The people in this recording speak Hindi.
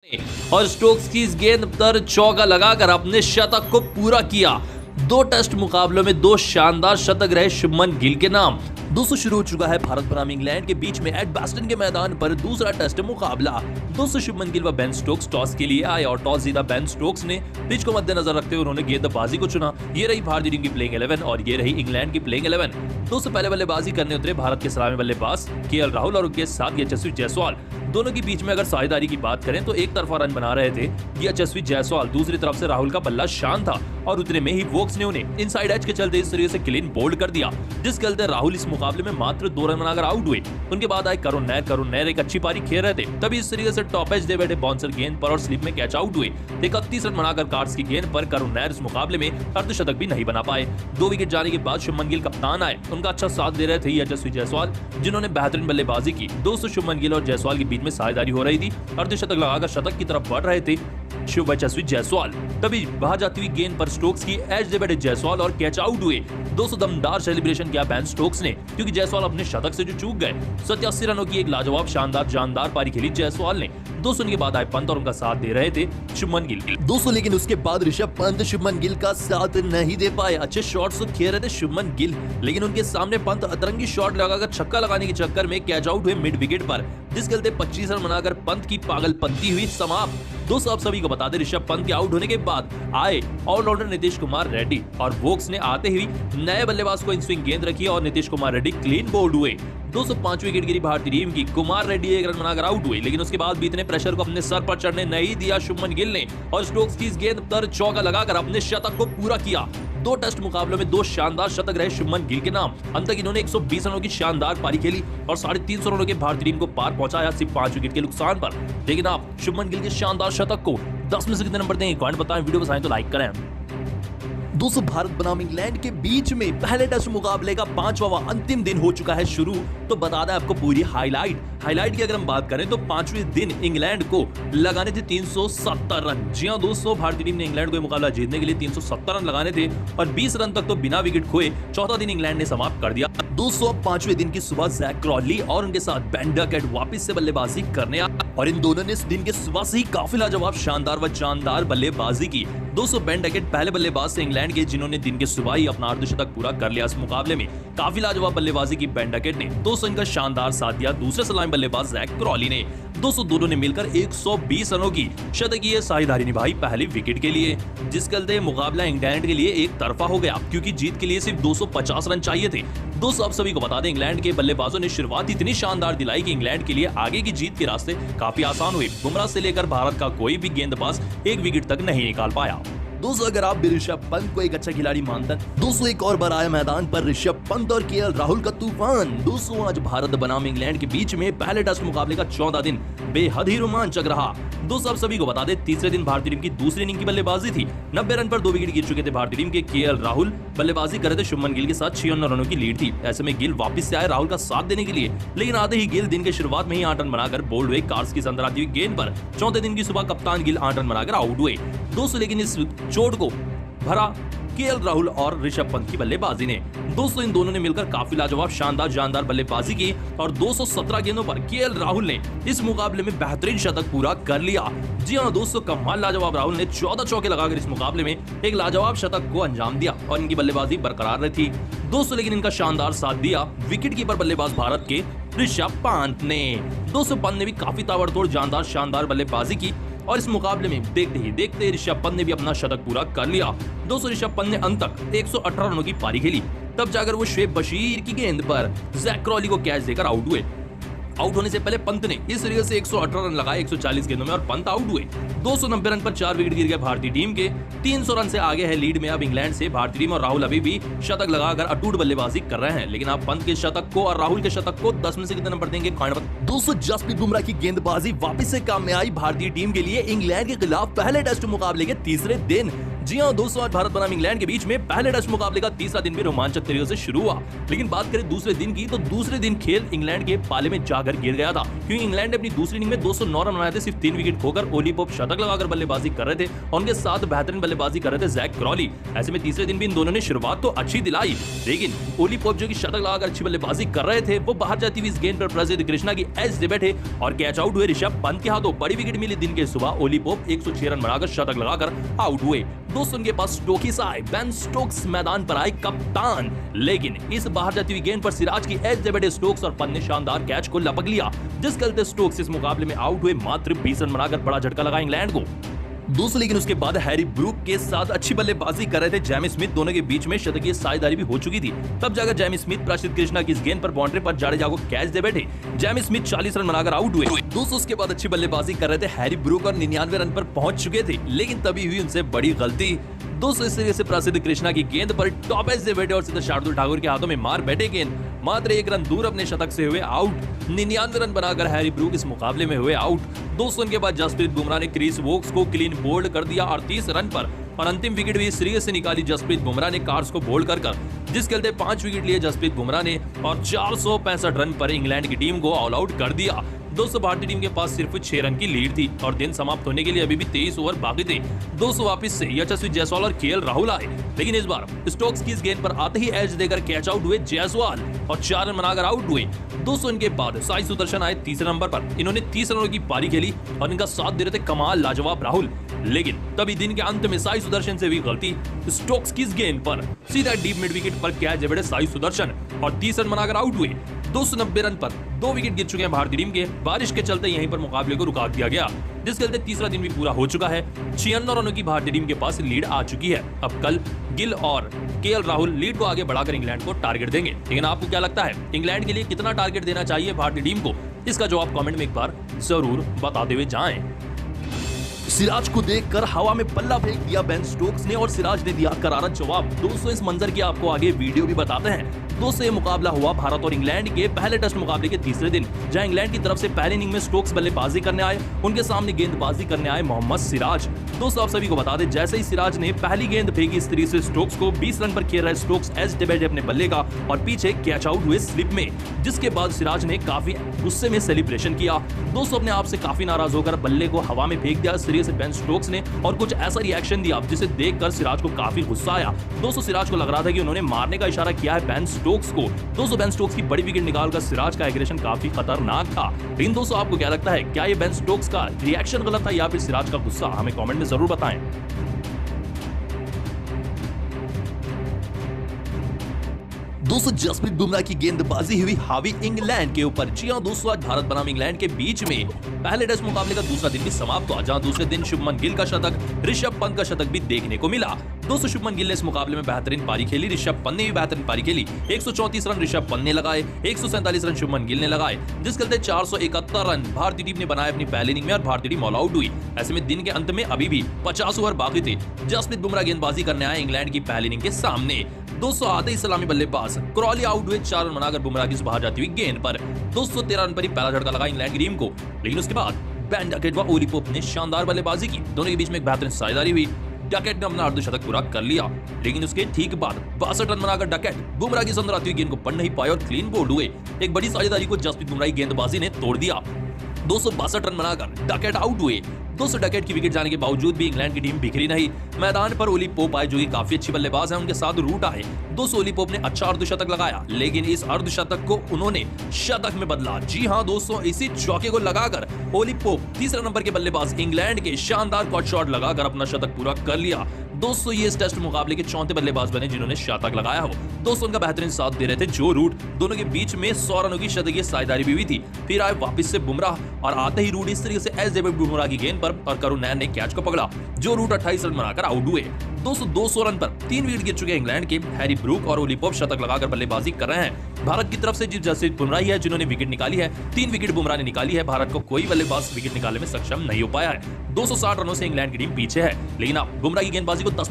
और स्टोक्स की इस गेंद पर चौका लगाकर अपने शतक को पूरा किया। 2 टेस्ट मुकाबलों में 2 शानदार शतक रहे शुभमन गिल के नाम। दोस्तों शुरू हो चुका है भारत बनाम इंग्लैंड के बीच में एडबास्टन के मैदान पर दूसरा टेस्ट मुकाबला। दोस्तों शुभमन गिल व बेन स्टोक्स टॉस के लिए आए और टॉस जीता बेन स्टोक्स ने पिच को मद्देनजर रखते हुए उन्होंने गेंदबाजी को चुना। ये रही भारतीय टीम की प्लेइंग 11 और ये रही इंग्लैंड की प्लेइंग 11। दोस्तों पहले बल्लेबाजी करने उतरे भारत के सलामी बल्लेबाज केएल राहुल और उनके साथ यशस्वी जायसवाल। दोनों के बीच में अगर साझेदारी की बात करें तो एक तरफा रन बना रहे थे यशस्वी जायसवाल, दूसरी तरफ से राहुल का बल्ला शांत था और उतने में ही वोक्स ने उन्हें इनसाइड एज के चलते इस तरीके से क्लीन बोल्ड कर दिया, जिसके चलते राहुल इस मुकाबले में मात्र 2 रन बनाकर आउट हुए। उनके बाद आए करुण नैर एक अच्छी पारी खेल रहे थे, तभी इस तरीके से टॉप एज दे बैठे बाउंसर गेंद पर और स्लिप में कैच आउट हुए। 31 रन बनाकर कार्ड्स की गेंद पर करुण नैर इस मुकाबले में अर्धशतक भी नहीं बना पाए। 2 विकेट जाने के बाद शुभमन गिल कप्तान आए, उनका अच्छा साथ दे रहे थे यशस्वी जायसवाल, जिन्होंने बेहतरीन बल्लेबाजी की। दोस्तों शुभमन गिल और जायसवाल के बीच में साझेदारी हो रही थी, अर्धशतक लगाकर शतक की तरफ बढ़ रहे थे यशस्वी जायसवाल, तभी बाहर जाती हुई गेंद पर स्टोक्स की एज दे बैठे जायसवाल और कैच आउट हुए। 200 दमदार सेलिब्रेशन किया बेन स्टोक्स ने, क्योंकि जायसवाल अपने शतक से जो चूक गए। 87 रनों की एक लाजवाब शानदार जानदार पारी खेली जायसवाल ने। 200 के बाद आए पंत और उनका साथ दे रहे थे शुभमन गिल। 200 लेकिन उसके बाद ऋषभ पंत शुभमन गिल का साथ नहीं दे पाए। अच्छे शॉट्स तो खेल रहे थे शुभमन गिल, लेकिन उनके सामने पंत अतरंगी शॉट लगाकर छक्का लगाने के चक्कर में कैच आउट हुए मिड विकेट पर, जिसके चलते 25 रन बनाकर पंत की पागलपंती हुई समाप्त। दोस्तों आप सभी को बता दें ऋषभ पंत के आउट होने के बाद आए ऑलराउंडर नीतीश कुमार रेड्डी और वोक्स ने आते ही नए बल्लेबाज को इन स्विंग गेंद रखी और नीतीश कुमार रेड्डी क्लीन बोल्ड हुए। 205 विकेट गिरी भारतीय टीम की। कुमार रेड्डी 1 रन बनाकर आउट हुए, लेकिन उसके बाद भी इतने प्रेशर को अपने सर पर चढ़ने नहीं दिया शुभमन गिल ने और स्टोक्स की इस गेंद पर चौका लगाकर अपने शतक को पूरा किया। 2 टेस्ट मुकाबलों में 2 शानदार शतक रहे शुभमन गिल के नाम। अंत तक इन्होंने 120 रनों की शानदार पारी खेली और 350 रनों के भारतीय टीम को पार पहुंचाया सिर्फ 5 विकेट के नुकसान पर। लेकिन आप शुभमन गिल के शानदार शतक को 10 में से कितने नंबर देंगे कमेंट बताएं, वीडियो पसंद आए तो लाइक करें। दोस्तों भारत बनाम इंग्लैंड के बीच में पहले टेस्ट मुकाबले का 5वां अंतिम दिन हो चुका है शुरू। तो बता दें आपको पूरी हाईलाइट की अगर हम बात करें तो 5वें दिन इंग्लैंड को लगाने थे 370 रन। जी हां दोस्तों, भारतीय टीम ने इंग्लैंड को मुकाबला जीतने के लिए 370 रन लगाने थे और 20 रन तक तो बिना विकेट खोए चौथा दिन इंग्लैंड ने समाप्त कर दिया। 205वें दिन की सुबह जैक क्रॉली और उनके साथ बेन डकेट वापस से बल्लेबाजी करने आए और इन दोनों ने इस दिन के सुबह से ही काफी लाजवाब शानदार व जानदार बल्लेबाजी की। दोस्तों बेन डकेट पहले बल्लेबाज से इंग्लैंड के, जिन्होंने दिन के सुबह ही अपना अर्धशतक पूरा कर लिया। इस मुकाबले में काफी लाजवाब बल्लेबाजी की बेन डकेट ने। 200 इनका शानदार साथ दिया दूसरे सलामी बल्लेबाज जैक क्रॉली ने। 200 दोनों ने मिलकर 120 रनों की शतकीय साझेदारी निभाई पहली विकेट के लिए, जिसके चलते मुकाबला इंग्लैंड के लिए एक तरफा हो गया, क्योंकि जीत के लिए सिर्फ 250 रन चाहिए थे। दोस्तों आप सभी को बता दें इंग्लैंड के बल्लेबाजों ने शुरुआत इतनी शानदार दिलाई कि इंग्लैंड के लिए आगे की जीत के रास्ते काफी आसान हुए। बुमराह से लेकर भारत का कोई भी गेंदबाज 1 विकेट तक नहीं निकाल पाया। दोस्तों अगर आप भी ऋषभ पंत को एक अच्छा खिलाड़ी मानते हैं, दोस्तों एक और बार आया मैदान पर ऋषभ पंत और केएल राहुल का तूफान। दोस्तों आज भारत बनाम इंग्लैंड के बीच में पहले टेस्ट मुकाबले का 14 दिन बेहद ही रोमांचक रहा। दोस्तों आप सभी को बता दें तीसरे दिन भारतीय टीम की दूसरी इनिंग की बल्लेबाजी थी। 90 रन पर 2 विकेट गिर चुके थे भारतीय टीम के। केएल राहुल बल्लेबाजी कर रहे थे, शुभमन गिल के साथ 56 रनों की लीड थी। ऐसे में गिल वापस से आए राहुल का साथ देने के लिए, लेकिन आते ही गिल दिन के शुरुआत में ही 8 रन बनाकर बोल्ड हुए कार्ड्स की अंदर आती हुई गेंद पर। चौथे दिन की सुबह कप्तान गिल 8 रन बनाकर आउट हुए। दोस्तों लेकिन इस चोट को भरा केएल राहुल और ऋषभ पंत की बल्लेबाजी ने। दोस्तों इन दोनों ने मिलकर काफी लाजवाब शानदार जानदार बल्लेबाजी की और 217 गेंदों पर केएल राहुल ने इस मुकाबले में बेहतरीन शतक पूरा कर लिया। जी हां दोस्तों, कमाल लाजवाब राहुल ने 14 चौके लगाकर इस मुकाबले में एक लाजवाब शतक को अंजाम दिया और इनकी बल्लेबाजी बरकरार रही थी। दोस्तों लेकिन इनका शानदार साथ दिया विकेट कीपर बल्लेबाज भारत के ऋषभ पंत ने। दोस्तों पंत ने भी काफी ताबड़तोड़ जानदार शानदार बल्लेबाजी की और इस मुकाबले में देखते ही देखते ऋषभ पंत ने भी अपना शतक पूरा कर लिया। दोस्तों ऋषभ पंत ने अंत तक 118 रनों की पारी खेली, तब जाकर वो शुएब बशीर की गेंद पर जैक क्रॉली को कैच देकर आउट हुए। आउट होने से पहले पंत ने इस तरीके से 118 रन लगाए 140 गेंदों में और पंत आउट हुए। 290 रन पर 4 विकेट गिर गए भारतीय टीम के। 300 रन से आगे है लीड में अब इंग्लैंड से भारतीय टीम और राहुल अभी भी शतक लगाकर अटूट बल्लेबाजी कर रहे हैं। लेकिन आप पंत के शतक को और राहुल के शतक को 10 में से कितने नंबर देंगे? दोस्तों जसप्रीत बुमराह की गेंदबाजी वापस से काम में आई भारतीय टीम के लिए इंग्लैंड के खिलाफ पहले टेस्ट मुकाबले के तीसरे दिन। जी हाँ दोस्तों, आज भारत बनाम इंग्लैंड के बीच में पहले टेस्ट मुकाबले का तीसरा दिन भी रोमांचक तरीके से शुरू हुआ। लेकिन बात करें दूसरे दिन की, तो दूसरे दिन खेल इंग्लैंड के पाले में जाकर गिर गया था, क्योंकि इंग्लैंड ने अपनी दूसरी इनिंग में 209 रन बनाए थे। सिर्फ 3 विकेट खोकर ओली पोप शतक लगाकर बल्लेबाजी कर रहे थे और उनके साथ बेहतरीन बल्लेबाजी कर रहे थे जैक क्रॉली। ऐसे में तीसरे दिन भी इन दोनों ने शुरुआत तो अच्छी दिलाई, लेकिन ओली पोप जो की शतक लगाकर अच्छी बल्लेबाजी कर रहे थे, वो बाहर जाती हुई इस गेंद पर प्रसिद्ध कृष्णा की एज दे बैठे और कैच आउट हुए। ऋषभ पंत के हाथों बड़ी विकेट मिली। दिन के सुबह ओली पोप 106 रन बनाकर शतक लगाकर आउट हुए। दोस्तों, उनके पास स्टोक्स आए, बेन स्टोक्स मैदान पर आए कप्तान, लेकिन इस बाहर जाती हुई गेंद पर सिराज की एज दे बैठे स्टोक्स और पंत ने शानदार कैच को लपक लिया, जिसके चलते स्टोक्स इस मुकाबले में आउट हुए। मात्र 20 रन बनाकर बड़ा झटका लगा इंग्लैंड को। दोस्तों, लेकिन उसके बाद हैरी ब्रूक के साथ अच्छी बल्लेबाजी कर रहे थे जेमी स्मिथ। दोनों के बीच में शतकीय साझेदारी भी हो चुकी थी। तब जाकर जेमी स्मिथ प्रसिद्ध कृष्णा की इस गेंद पर बाउंड्री पर जाडेजा को कैच दे बैठे। जेमी स्मिथ 40 रन बनाकर आउट हुए। दोस्तों, उसके बाद अच्छी बल्लेबाजी कर रहे थे हैरी ब्रूक और 99 रन पर पहुंच चुके थे, लेकिन तभी हुई उनसे बड़ी गलती। दोस्तों, इस तरीके से प्रसिद्ध कृष्णा की गेंद पर टॉप एज से बैठे और सीधे शार्दुल ठाकुर के हाथों में मार बैठे गेंद। मात्र 1 रन दूर अपने शतक से हुए आउट। 99 रन बनाकर हैरी ब्रूक इस मुकाबले में हुए आउट। दोस्तों, उनके बाद जसप्रीत बुमराह ने क्रिस वोक्स को क्लीन बोल्ड कर दिया 38 रन पर और अंतिम विकेट भी इस तरीके से निकाली जसप्रीत बुमराह ने कार्स को बोल्ड कर, जिसके चलते 5 विकेट लिए जसप्रीत बुमराह ने और 465 रन पर इंग्लैंड की टीम को ऑल आउट कर दिया। दोस्तों, भारतीय टीम के पास सिर्फ 6 रन की लीड थी और दिन समाप्त होने के लिए अभी भी 23 ओवर बाकी थे। दोस्तों, वापस से यशस्वी जायसवाल और केएल राहुल आए, लेकिन इस बार स्टोक्स की इस गेंद पर आते ही एज देकर कैच आउट हुए जायसवाल और 4 रन बनाकर आउट हुए। दोस्तों, इनके बाद साई सुदर्शन आए तीसरे नंबर पर। इन्होंने 30 रनों की पारी खेली और इनका साथ दे रहे थे कमाल लाजवाब राहुल, लेकिन तभी दिन के अंत में साई सुदर्शन से हुई गलती। स्टोक्स की इस गेंद पर सीधा डीप मिड विकेट पर कैच दे बैठे साई सुदर्शन और 30 रन बनाकर आउट हुए। 290 रन पर 2 विकेट गिर चुके हैं भारतीय टीम के। बारिश के चलते यहीं पर मुकाबले को रुका दिया गया, जिसके चलते तीसरा दिन भी पूरा हो चुका है। 56 रनों की भारतीय टीम के पास लीड आ चुकी है। अब कल गिल और केएल राहुल लीड को आगे बढ़ाकर इंग्लैंड को टारगेट देंगे। लेकिन आपको क्या लगता है, इंग्लैंड के लिए कितना टारगेट देना चाहिए भारतीय टीम को? इसका जवाब कमेंट में एक बार जरूर बताते हुए जाएं। सिराज को देखकर हवा में बल्ला फेंक दिया बेन स्टोक्स ने और सिराज ने दिया करारा जवाब। दोस्तों, इस मंजर की आपको आगे वीडियो भी बताते हैं। दोस्तों, ये मुकाबला हुआ भारत और इंग्लैंड के पहले टेस्ट मुकाबले के तीसरे दिन, जहां इंग्लैंड की तरफ से पहली इनिंग में स्टोक्स बल्लेबाजी करने आए। उनके सामने गेंदबाजी करने आए मोहम्मद सिराज। दोस्तों, आप सभी को बता दें, जैसे ही सिराज ने पहली गेंद फेंकी इस तरीके से स्टोक्स को 20 रन पर खेल रहे स्टोक्स एज डिबेट अपने बल्ले का और पीछे कैच आउट हुए स्लिप में, जिसके बाद सिराज ने काफी गुस्से में सेलिब्रेशन किया। दोस्तों, अपने आप से काफी नाराज होकर बल्ले को हवा में फेंक दिया इस तरीके से बेन स्टोक्स ने और कुछ ऐसा रिएक्शन दिया जिसे देखकर सिराज को काफी गुस्सा आया। दोस्तों, सिराज को लग रहा था कि उन्होंने मारने का इशारा किया है बेन स्टोक्स को। दोस्तों, बेन स्टोक्स की बड़ी विकेट निकालकर सिराज का एग्रेशन काफी खतरनाक था। लेकिन दोस्तों, आपको क्या लगता है, क्या ये बेन स्टोक्स का रिएक्शन गलत था या फिर सिराज का गुस्सा? हमें कमेंट में जरूर बताएं। दोस्तों, जसप्रीत बुमराह की गेंदबाजी हुई हावी इंग्लैंड के ऊपर। जी हां दोस्तों, आज भारत बनाम इंग्लैंड के बीच में पहले टेस्ट मुकाबले का दूसरा दिन भी समाप्त हुआ, जहां दूसरे दिन शुभमन गिल का शतक, ऋषभ पंत का शतक भी देखने को मिला। दोस्तों, शुभमन गिल ने इस मुकाबले में बेहतरीन पारी खेली, ऋषभ पंत ने भी बेहतरीन पारी खेली। 134 रन ऋषभ पंत ने लगाए, 147 रन शुभमन गिल ने लगाए, जिसके चलते 471 रन भारतीय टीम ने बनाए अपनी पहली इनिंग में और भारतीय टीम ऑल आउट हुई। ऐसे में दिन के अंत में अभी भी 50 ओवर बाकी थे। जसप्रीत बुमराह गेंदबाजी करने आए इंग्लैंड की पहली इनिंग के सामने। दोस्तों, आते ही सलामी बल्लेबाज क्रॉली आउट हुए 4 रन बनाकर बुमराह की बाहर जाती हुई गेंद पर। दोस्तों, 13 रन पर ही पहला झटका लगा इंग्लैंड की टीम को, लेकिन उसके बाद बेन डकेट व ओली पोप ने शानदार बल्लेबाजी की। दोनों के बीच में एक बेहतरीन साझेदारी हुई। डकेट ने अपना अर्धशतक पूरा कर लिया, लेकिन उसके ठीक बाद 62 रन बनाकर डकेट बुमराह की सुंदर आती हुई गेंद को पढ़ नहीं पाए और क्लीन बोल्ड हुए। एक बड़ी साझेदारी को जसप्रीत बुमराह की गेंदबाजी ने तोड़ दिया। 262 रन बनाकर डकेट आउट हुए। दोस्तों, डकेट की विकेट जाने के बावजूद भी इंग्लैंड की टीम बिखरी नहीं। मैदान पर ओली पोप आए, जो कि काफी अच्छी बल्लेबाज है, उनके साथ रूट आए। दोस्तों, ओली पोप ने अच्छा अर्धशतक लगाया, लेकिन इस अर्धशतक को उन्होंने शतक में बदला। जी हां दोस्तों, इसी चौके को लगाकर ओली पोप तीसरे नंबर के बल्लेबाज इंग्लैंड के शानदार कॉट शॉट लगाकर अपना शतक पूरा कर लिया। दोस्तों, ये इस टेस्ट मुकाबले के चौथे बल्लेबाज बने जिन्होंने शतक लगाया हो। दोस्तों, उनका बेहतरीन साथ दे रहे थे जो रूट। दोनों के बीच में 100 रनों की शतकीय साझेदारी भी हुई थी। फिर आए वापस से बुमराह और आते ही रूट इस तरीके से एज डेविड बुमराह की गेंद पर और करुण नैन ने कैच को पकड़ा। जो रूट 28 रन बनाकर आउट हुए। दोस्तों, 200 रन पर 3 विकेट गिर चुके इंग्लैंड के। हैरी ब्रूक और ओली पोप शतक लगाकर बल्लेबाजी कर रहे हैं। भारत की तरफ से जसप्रीत बुमराह है जिन्होंने विकेट निकाली है। 3 विकेट बुमराह ने निकाली है। भारत को कोई बल्लेबाज विकेट निकालने में सक्षम नहीं हो पाया है। 260 रनों से इंग्लैंड की टीम पीछे है, लेकिन अब बुमराह की गेंदबाजी को 10